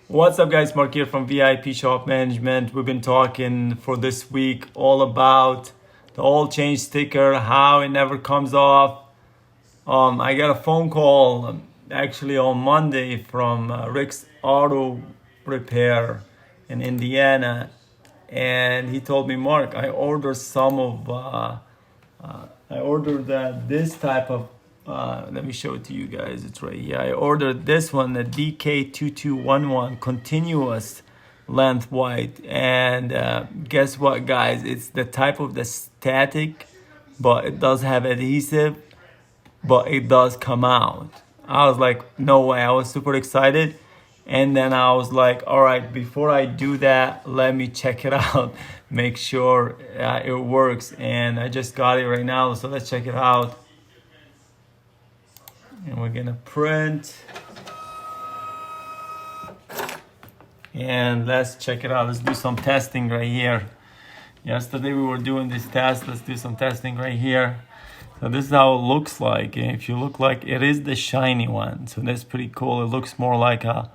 What's up, guys? Mark here from VIP Shop Management. We've been talking for this week all about the oil change sticker, how it never comes off. I got a phone call actually on Monday from Rick's Auto Repair in Indiana, and he told me, Mark, I ordered some of I ordered this type of let me show it to you guys. It's right here. I ordered this one, the Dk-2211 continuous length white, and guess what, guys? It's the type of the static, but it does have adhesive, but it does come out. I was like, no way. I was super excited. And then I was like, all right, before I do that, let me check it out, make sure it works. And I just got it right now, so let's check it out. And we're gonna print. And let's check it out. Let's do some testing right here. Yesterday we were doing this test. Let's do some testing right here. So this is how it looks like. If you look like, it is the shiny one. So that's pretty cool. It looks more like the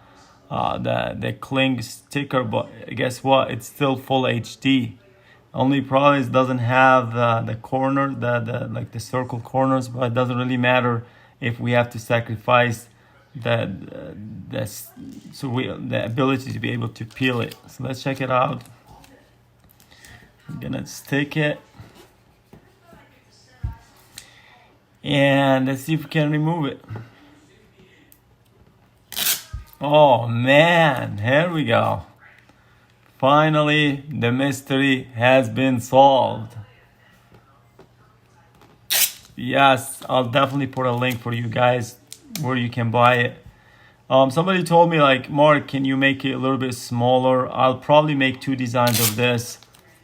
Kling sticker, but guess what? It's still full HD. Only problem is it doesn't have the corner, like the circle corners, but it doesn't really matter if we have to sacrifice the ability to be able to peel it. So let's check it out. I'm gonna stick it. And let's see if we can remove it. Oh man, here we go. Finally, the mystery has been solved. Yes, I'll definitely put a link for you guys where you can buy it. Somebody told me, like, Mark, can you make it a little bit smaller? I'll probably make two designs of this.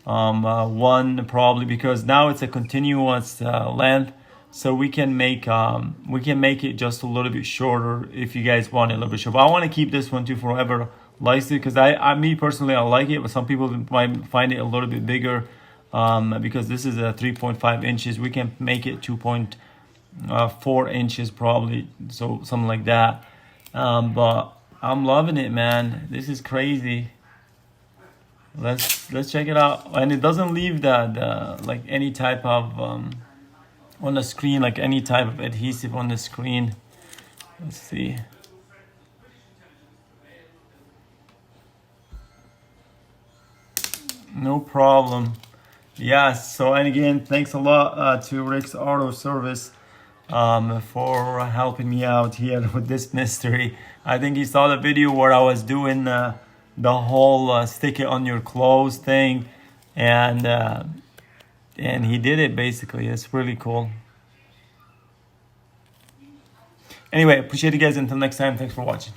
One probably, because now it's a continuous length. So we can make it just a little bit shorter if you guys want it a little bit shorter. But I want to keep this one too forever likes it, because me personally, I like it, but some people might find it a little bit bigger because this is a 3.5 inches. We can make it 2.4 inches probably, so something like that. But I'm loving it, man. This is crazy. Let's check it out. And it doesn't leave the like any type of on the screen, like any type of adhesive on the screen. Let's see. No problem. Yes. So, and again, thanks a lot to Rick's Auto Service for helping me out here with this mystery. I think he saw the video where I was doing the whole stick it on your clothes thing, and he did it basically. It's really cool. Anyway, appreciate you guys. Until next time, thanks for watching.